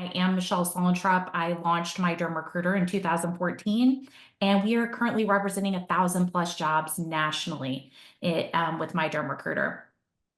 I am Michelle Sullentrup. I launched my Derm Recruiter in 2014, and we are currently representing 1,000+ jobs nationally with my Derm Recruiter.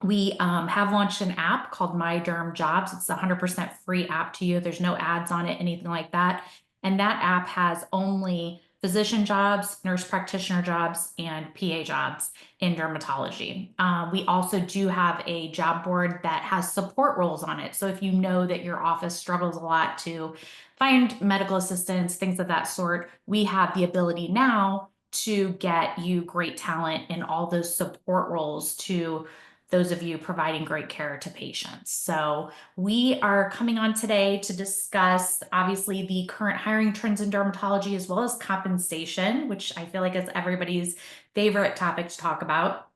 We have launched an app called My Derm Jobs. It's a 100% free app to you. There's no ads on it, anything like that. And that app has only physician jobs, nurse practitioner jobs, and PA jobs in dermatology. We also do have a job board that has support roles on it. So if you know that your office struggles a lot to find medical assistants, things of that sort, we have the ability now to get you great talent in all those support roles to those of you providing great care to patients. So we are coming on today to discuss obviously the current hiring trends in dermatology as well as compensation, which I feel like is everybody's favorite topic to talk about.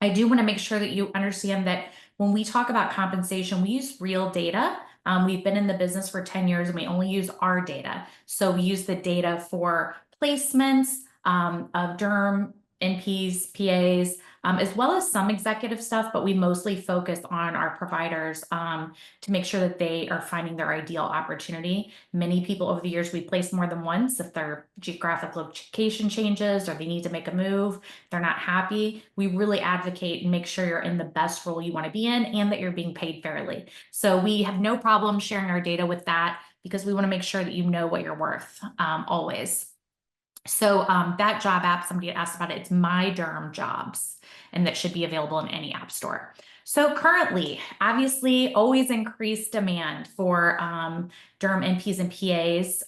I do want to make sure that you understand that when we talk about compensation, we use real data. We've been in the business for 10 years and we only use our data. So we use the data for placements of derm, NPs, PAs, as well as some executive stuff, but we mostly focus on our providers to make sure that they are finding their ideal opportunity. Many people over the years, we place more than once. If their geographic location changes or they need to make a move, they're not happy, we really advocate and make sure you're in the best role you want to be in and that you're being paid fairly. So we have no problem sharing our data with that because we want to make sure that you know what you're worth always. So that job app, somebody asked about it, it's My Derm Jobs, and that should be available in any app store. So currently, obviously, always increased demand for derm NPs and PAs.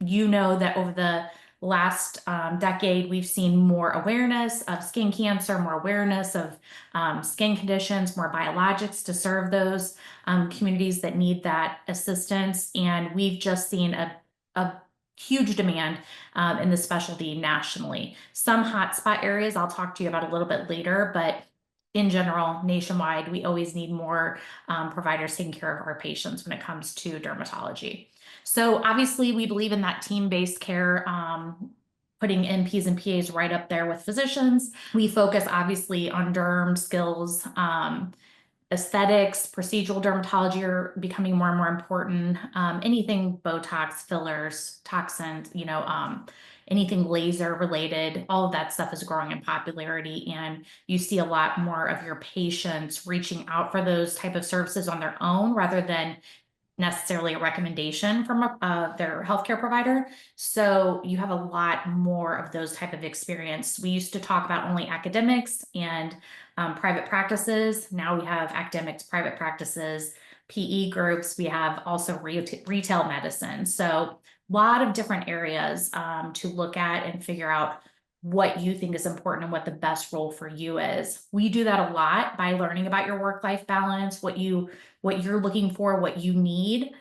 You know that over the last decade, we've seen more awareness of skin cancer, more awareness of skin conditions, more biologics to serve those communities that need that assistance. And we've just seen a huge demand in the specialty nationally. Some hotspot areas I'll talk to you about a little bit later, but in general, nationwide, we always need more providers taking care of our patients when it comes to dermatology. So obviously we believe in that team-based care, putting NPs and PAs right up there with physicians. We focus obviously on derm skills, aesthetics, procedural dermatology are becoming more and more important. Anything Botox, fillers, toxins, anything laser related, all of that stuff is growing in popularity. And you see a lot more of your patients reaching out for those type of services on their own rather than necessarily a recommendation from their healthcare provider. So you have a lot more of those type of experience. We used to talk about only academics and private practices. Now we have academics, private practices, PE groups. We have also retail medicine. So a lot of different areas to look at and figure out what you think is important and what the best role for you is. We do that a lot by learning about your work-life balance, what you're looking for, what you need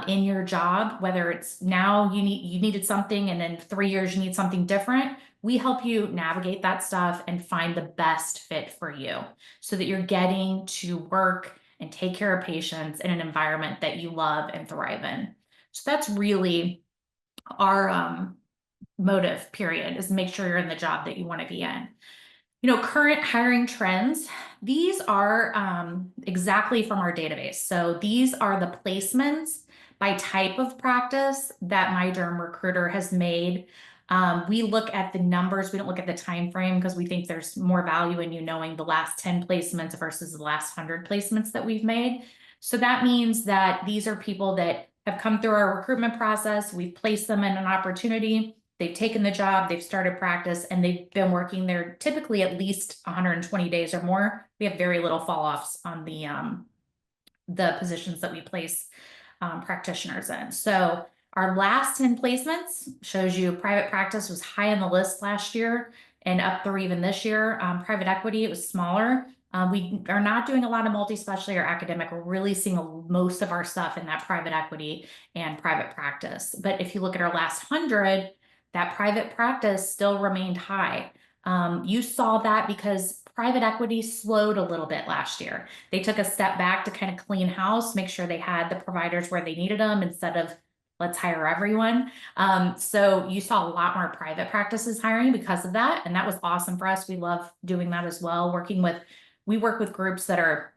in your job, whether it's now you needed something and in 3 years you need something different. We help you navigate that stuff and find the best fit for you so that you're getting to work and take care of patients in an environment that you love and thrive in. So that's really our motive, period, is make sure you're in the job that you want to be in. Current hiring trends, these are exactly from our database. So these are the placements by type of practice that My Derm Recruiter has made. We look at the numbers. We don't look at the time frame because we think there's more value in you knowing the last 10 placements versus the last 100 placements that we've made. So that means that these are people that have come through our recruitment process. We've placed them in an opportunity. They've taken the job, they've started practice, and they've been working there typically at least 120 days or more. We have very little fall-offs on the positions that we place practitioners in. So our last 10 placements shows you private practice was high on the list last year and up through even this year. Private equity, it was smaller. We are not doing a lot of multi-specialty or academic. We're really seeing most of our stuff in that private equity and private practice. But if you look at our last 100, that private practice still remained high. You saw that because private equity slowed a little bit last year. They took a step back to kind of clean house, make sure they had the providers where they needed them instead of let's hire everyone. So you saw a lot more private practices hiring because of that. And that was awesome for us. We love doing that as well. We work with groups that are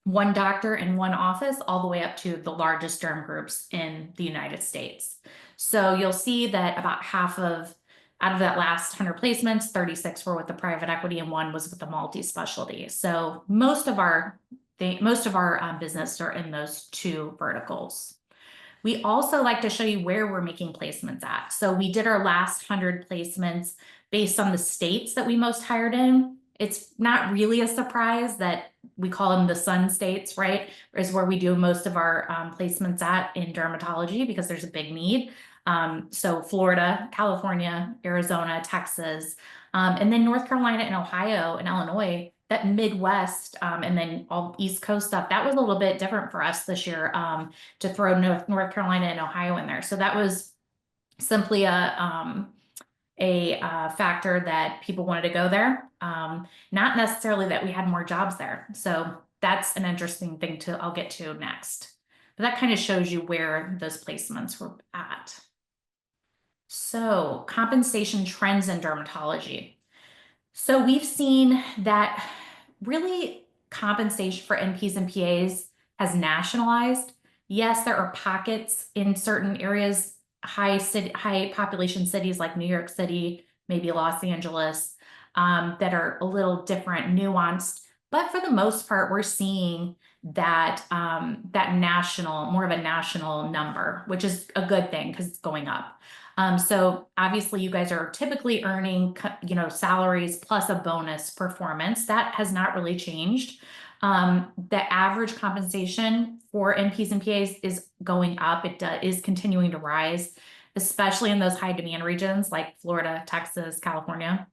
one doctor in one office, all the way up to the largest derm groups in the United States. So you'll see that about half of out of that last 100 placements, 36 were with the private equity and one was with the multi-specialty. So most of our business are in those two verticals. We also like to show you where we're making placements at. So we did our last 100 placements based on the states that we most hired in. It's not really a surprise that we call them the sun states, right? Is where we do most of our placements at in dermatology because there's a big need. So Florida, California, Arizona, Texas, and then North Carolina and Ohio and Illinois, that Midwest, and then all East Coast stuff, that was a little bit different for us this year. To throw North Carolina and Ohio in there. So that was simply a factor that people wanted to go there. Not necessarily that we had more jobs there. So that's an interesting thing I'll get to next. But that kind of shows you where those placements were at. So compensation trends in dermatology. So we've seen that really compensation for NPs and PAs has nationalized. Yes, there are pockets in certain areas, high population cities like New York City, maybe Los Angeles, that are a little different, nuanced. But for the most part, we're seeing that more of a national number, which is a good thing because it's going up. So obviously you guys are typically earning, salaries plus a bonus performance. That has not really changed. The average compensation for NPs and PAs is going up. It is continuing to rise, especially in those high demand regions like Florida, Texas, California.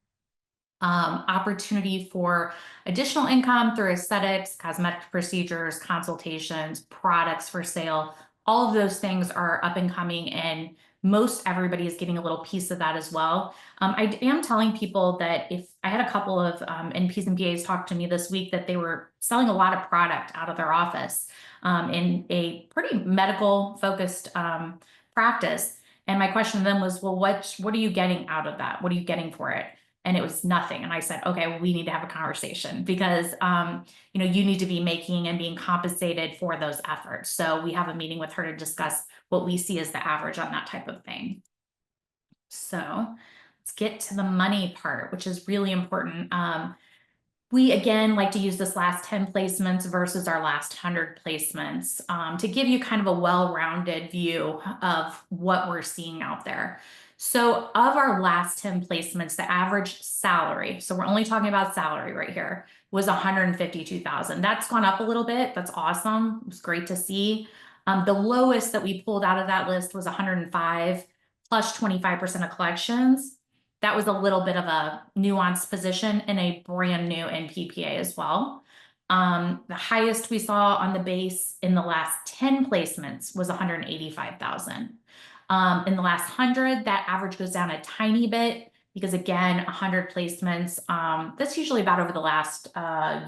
Opportunity for additional income through aesthetics, cosmetic procedures, consultations, products for sale. All of those things are up and coming, and most everybody is getting a little piece of that as well. I am telling people that if I had a couple of NPs and PAs talk to me this week that they were selling a lot of product out of their office in a pretty medical focused practice. And my question to them was, well, what are you getting out of that? What are you getting for it? And it was nothing. And I said, okay, well, we need to have a conversation because, you need to be making and being compensated for those efforts. So we have a meeting with her to discuss what we see as the average on that type of thing. So let's get to the money part, which is really important. We again like to use this last 10 placements versus our last 100 placements to give you kind of a well-rounded view of what we're seeing out there. So of our last 10 placements, the average salary, so we're only talking about salary right here, was 152,000. That's gone up a little bit. That's awesome. It was great to see. The lowest that we pulled out of that list was 105 plus 25% of collections. That was a little bit of a nuanced position in a brand new NPPA as well. The highest we saw on the base in the last 10 placements was 185,000. In the last 100, that average goes down a tiny bit because again, 100 placements, that's usually about over the last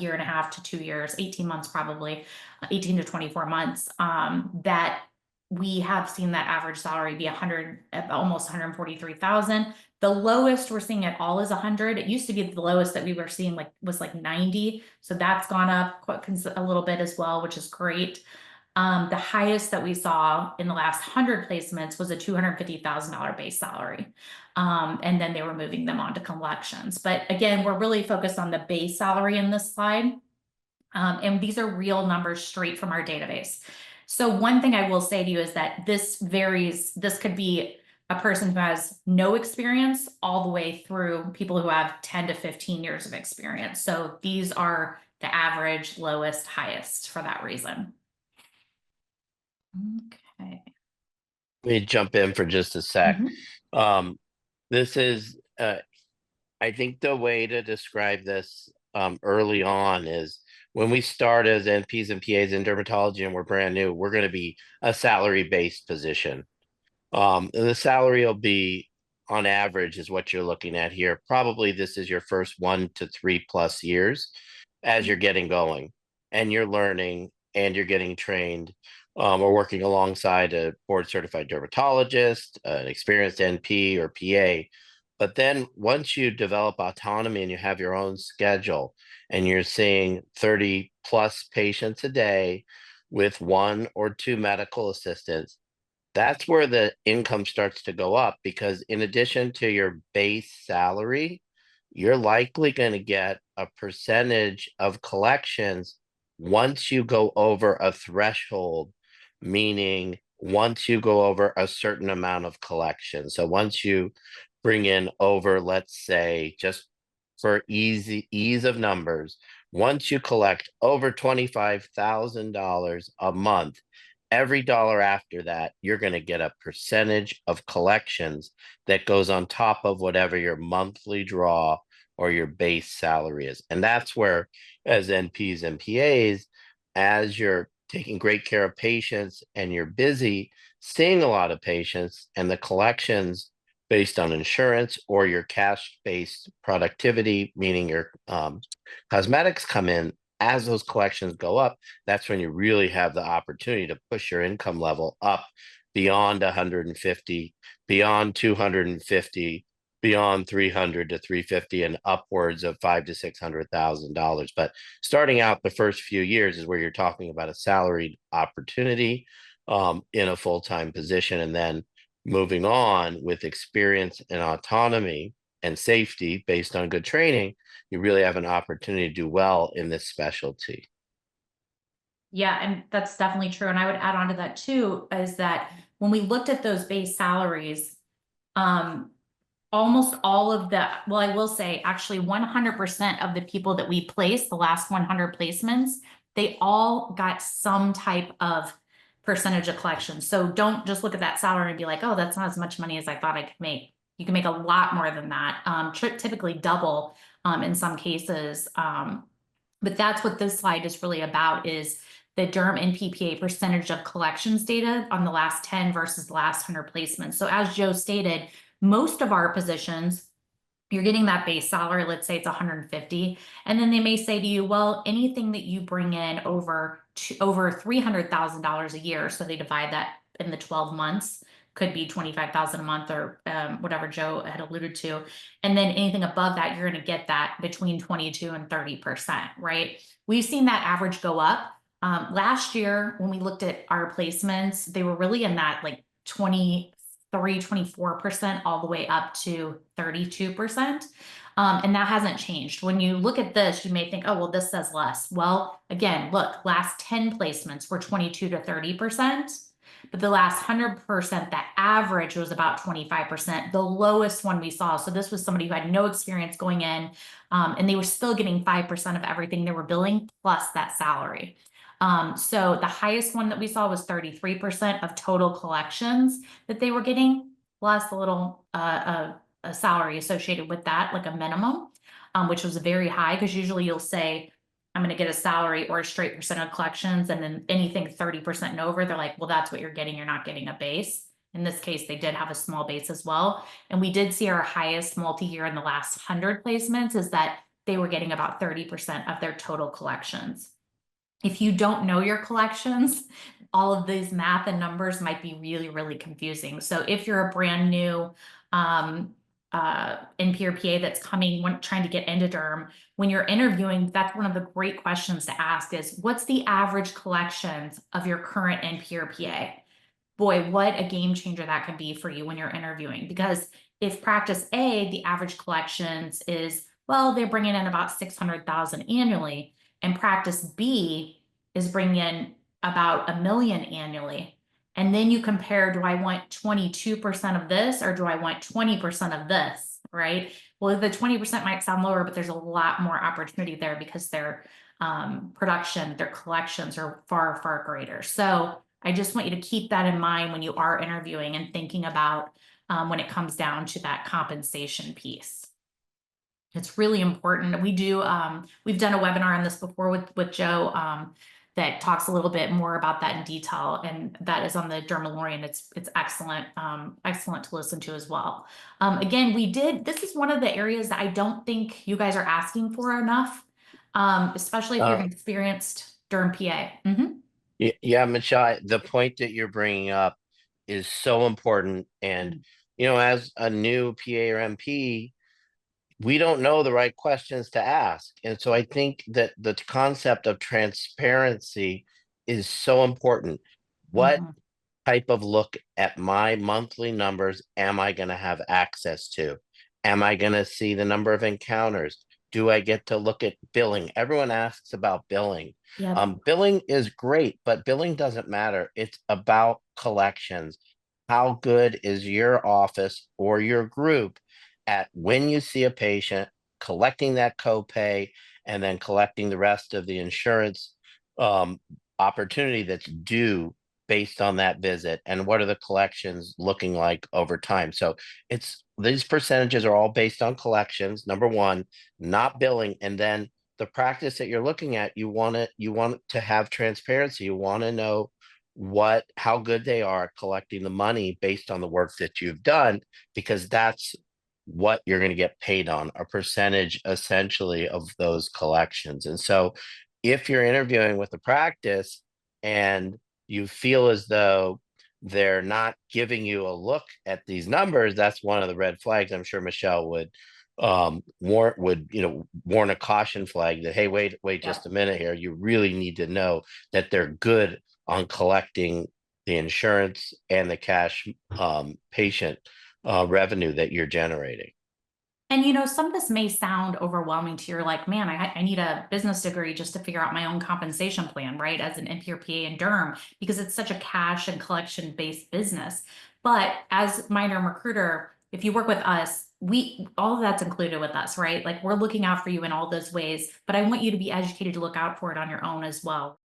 year and a half to 2 years, 18 months probably, 18 to 24 months, that we have seen that average salary be almost 143,000. The lowest we're seeing at all is 100. It used to be the lowest that we were seeing was 90. So that's gone up a little bit as well, which is great. The highest that we saw in the last 100 placements was a $250,000 base salary. And then they were moving them on to collections. But again, we're really focused on the base salary in this slide. And these are real numbers straight from our database. So one thing I will say to you is that this varies. This could be a person who has no experience all the way through people who have 10 to 15 years of experience. So these are the average, lowest, highest for that reason. Okay. Let me jump in for just a sec. This is, I think the way to describe this early on is when we start as NPs and PAs in dermatology and we're brand new, we're going to be a salary-based position. And the salary will be on average is what you're looking at here. Probably this is your first 1 to 3+ years as you're getting going and you're learning and you're getting trained or working alongside a board certified dermatologist, an experienced NP or PA. But then once you develop autonomy and you have your own schedule and you're seeing 30 plus patients a day with one or two medical assistants, that's where the income starts to go up, because in addition to your base salary, you're likely going to get a percentage of collections once you go over a threshold, meaning once you go over a certain amount of collections. So once you bring in over, let's say, just for ease of numbers, once you collect over $25,000 a month, every dollar after that, you're going to get a percentage of collections that goes on top of whatever your monthly draw or your base salary is. And that's where, as NPs and PAs, as you're taking great care of patients and you're busy seeing a lot of patients, and the collections based on insurance or your cash based productivity, meaning your cosmetics come in, as those collections go up, that's when you really have the opportunity to push your income level up beyond 150, beyond 250, beyond 300 to 350, and upwards of five to $600,000. But starting out the first few years is where you're talking about a salaried opportunity in a full-time position, and then moving on with experience and autonomy and safety based on good training, you really have an opportunity to do well in this specialty. Yeah, and that's definitely true. And I would add on to that too, is that when we looked at those base salaries, um, almost all of the, well, I will say actually 100% of the people that we placed, the last 100 placements, they all got some type of percentage of collection. So don't just look at that salary and be like, oh, that's not as much money as I thought I could make. You can make a lot more than that, typically double in some cases. But that's what this slide is really about, is the Derm and PPA percentage of collections data on the last 10 versus the last 100 placements. So as Joe stated, most of our positions, you're getting that base salary, let's say it's 150, and then they may say to you, well, anything that you bring in over $300,000 a year, so they divide that in the 12 months, could be 25,000 a month, or whatever Joe had alluded to, and then anything above that, you're going to get that between 22 and 30%, right? We've seen that average go up. Last year, when we looked at our placements, they were really in that like 24% all the way up to 32%. And that hasn't changed. When you look at this, you may think, oh, well, this says less. Well, again, look, last 10 placements were 22 to 30%. But the last 100%, that average was about 25%, the lowest one we saw. So this was somebody who had no experience going in, and they were still getting 5% of everything they were billing plus that salary. So the highest one that we saw was 33% of total collections that they were getting, plus a little a salary associated with that, like a minimum, which was very high, because usually you'll say, I'm going to get a salary or a straight percent of collections, and then anything 30% and over, they're like, well, that's what you're getting. You're not getting a base. In this case, they did have a small base as well. And we did see our highest multi-year in the last 100 placements is that they were getting about 30% of their total collections. If you don't know your collections, all of these math and numbers might be really, really confusing. So if you're a brand new NP or PA that's coming, trying to get into derm, when you're interviewing, that's one of the great questions to ask is, what's the average collections of your current NP or PA? Boy, what a game changer that could be for you when you're interviewing. Because if practice A, the average collections is, well, they're bringing in about 600,000 annually, and practice B is bringing in about $1 million annually. And then you compare, do I want 22% of this or do I want 20% of this, right? Well, the 20% might sound lower, but there's a lot more opportunity there because their production, their collections are far, far greater. So I just want you to keep that in mind when you are interviewing and thinking about when it comes down to that compensation piece. It's really important. We do, we've done a webinar on this before with Joe that talks a little bit more about that in detail, and that is on the Dermalorian. It's excellent, excellent to listen to as well. Again, this is one of the areas that I don't think you guys are asking for enough, especially if you're Uh, an experienced derm PA. Mm-hmm. yeah, Michelle, the point that you're bringing up is so important. And, as a new PA or MP, we don't know the right questions to ask. And so I think that the concept of transparency is so important. What Mhm. type of look at my monthly numbers am I going to have access to? Am I going to see the number of encounters? Do I get to look at billing? Everyone asks about billing. Yep. Billing is great, but billing doesn't matter. It's about collections. How good is your office or your group at when you see a patient, collecting that copay, and then collecting the rest of the insurance um, opportunity that's due based on that visit, and what are the collections looking like over time? So it's these percentages are all based on collections, number one, not billing. And then the practice that you're looking at, you want to have transparency. You want to know how good they are at collecting the money based on the work that you've done, because that's what you're going to get paid on, a percentage essentially of those collections. And so if you're interviewing with a practice and you feel as though they're not giving you a look at these numbers, that's one of the red flags. I'm sure Michelle would warn a caution flag that, hey, wait just a Yep. minute here. You really need to know that they're good on collecting the insurance and the cash patient revenue that you're generating. And some of this may sound overwhelming to you. You're like, man, I need a business degree just to figure out my own compensation plan, right? As an NP or PA in Derm, because it's such a cash and collection based business. But as my Derm recruiter, if you work with us, we all of that's included with us, right? Like we're looking out for you in all those ways, but I want you to be educated to look out for it on your own as well.